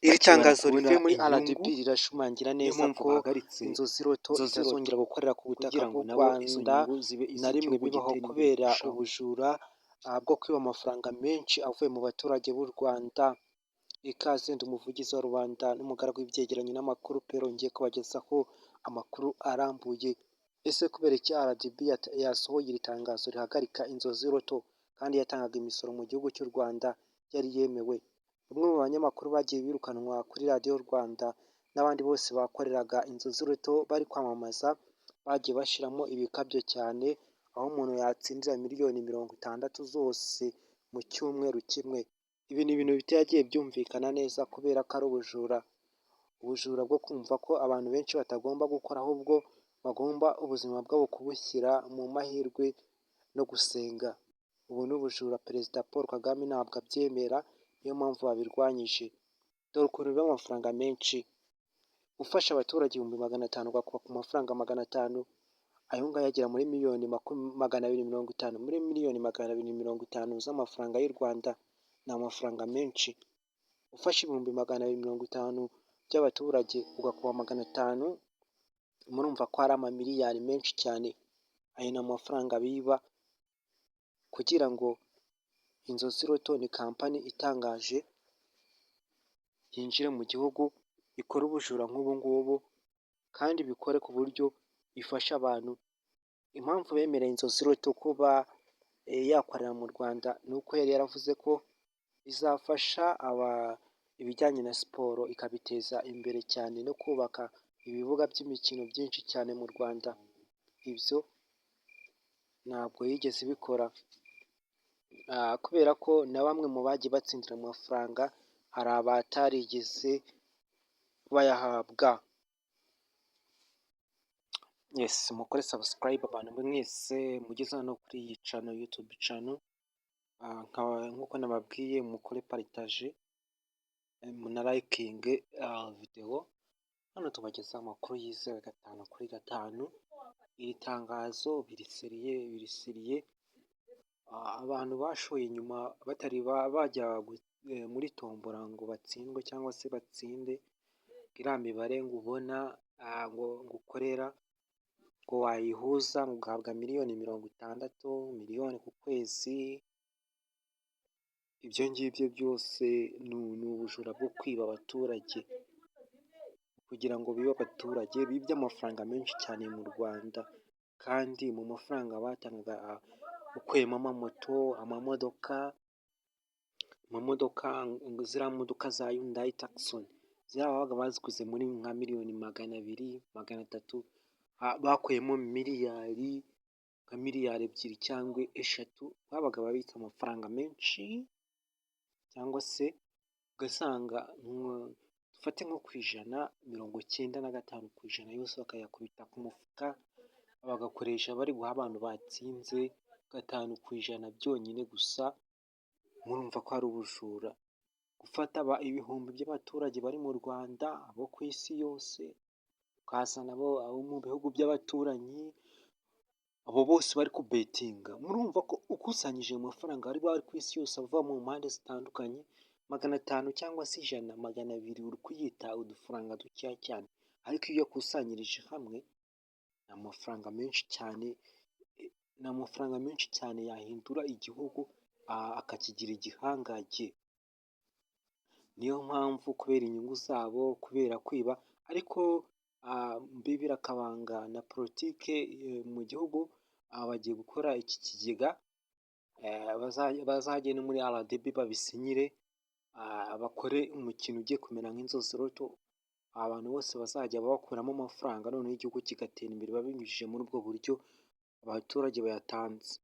Iri bakimara tangazo kubona rivuye muri inyungu, RDB rirashimangira niyo neza mpamvu ko bahagaritse inzozi roto itazongera gukorera ku butaka kugira ngo bw'u nabo izo Rwanda nyungu zibe na rimwe iz'igihugu bibaho gitera imbere kubera kurushaho. ubujura bwo kwiba amafaranga menshi avuye mu baturage b'u Rwanda. Ikaze ndi umuvugizi wa rubanda n'umugaragu w'ibyegeranyo n'amakuru perongeye kubagezaho amakuru arambuye. Ese kubera iki RDB yasohoye iri tangazo rihagarika inzozi roto kandi yatangaga imisoro mu gihugu cy'u Rwanda yari yemewe? Bamwe mu banyamakuru bagiye birukanwa kuri radiyo Rwanda n'abandi bose bakoreraga inzozi roto bari kwamamaza bagiye bashyiramo ibikabyo cyane, aho umuntu yatsindira miliyoni 60 zose mu cyumweru kimwe. Ibi ni ibintu bitagiye byumvikana neza kubera ko ari ubujura bwo kumva ko abantu benshi batagomba gukora, ahubwo bagomba ubuzima bwabo kubushyira mu mahirwe no gusenga. Ubu ni ubujura Perezida Paul Kagame ntabwo abyemera, niyo mpamvu babirwanyije. Dore ukuntu biba amafaranga menshi, ufasha abaturage 500,000 ugakuba ku mafaranga 500, ayo ngayo agera muri miliyoni 250, muri miliyoni 250 z'amafaranga y'u Rwanda. Ni amafaranga menshi. Ufashe 250,000 by'abaturage ugakuba 500, murumva ko ari amamiliyari menshi cyane. Ayo ni amafaranga biba kugira ngo inzozi roto ni kampani itangaje yinjire mu gihugu, ikora ubujura nk'ubu ngubu kandi bikore ku buryo ifasha abantu. Impamvu bemereye inzozi roto kuba yakorera mu Rwanda ni uko yari yaravuze ko izafasha ibijyanye na siporo ikabiteza imbere cyane no kubaka ibibuga by'imikino byinshi cyane mu Rwanda. Ibyo ntabwo yigeze ibikora kubera ko na bamwe mu bagiye batsindira amafaranga hari abatarigeze bayahabwa. Yes, mukore subscribe abantu mwese mugeze hano kuri iyi channel, YouTube channel. Nk'uko nababwiye mukore partage, muna liking video. Hano tubagezaho amakuru yizewe 5/5. Iri tangazo biriseriye. Abantu bashoye inyuma batari bajya muri tombora ngo batsindwe cyangwa se batsinde, iriya mibare ngo ubona ngo ukorera ngo wayihuza ugahabwa miliyoni 60 miliyoni ku kwezi. Ibyo ngibyo byose ni ubujura bwo kwiba abaturage kugira ngo bibe abaturage bibye amafaranga menshi cyane mu Rwanda. Kandi mu mafaranga batangaga ukuyemo amamoto, amamodoka, ziriya modoka za Hyundai Tucson ziriya babaga baziguze muri nka miliyoni 200, 300, bakuyemo miliyari nka miliyari 2 cyangwa 3, babaga babitse amafaranga menshi. Cyangwa se ugasanga dufate nko ku ijana 95% yose bakayakubita ku mufuka, bagakoresha bari guha abantu batsinze 5% byonyine gusa. Murumva ko ari ubujura gufata ibihumbi by'abaturage bari mu Rwanda, abo ku isi yose, ukazana abo mu bihugu by'abaturanyi, abo bose bari kubetinga. Murumva ko ukusanyije ayo mafaranga bari ku isi yose ava mu mpande zitandukanye, 500 cyangwa se 100, 200, uri kuyita udufaranga dukeya cyane, ariko iyo yakusanyirije hamwe ni amafaranga menshi cyane yahindura igihugu akakigira igihangange. Niyo mpamvu kubera inyungu zabo, kubera kwiba, ariko mbibira akabanga na politike mu gihugu, bagiye gukora iki kigega, bazagende muri RDB babisinyire, bakore umukino ugiye kumera nk'inzozi roto. Abantu bose bazajya bakuramo amafaranga, noneho igihugu kigatera imbere babinyujije muri ubwo buryo abaturage bayatanze.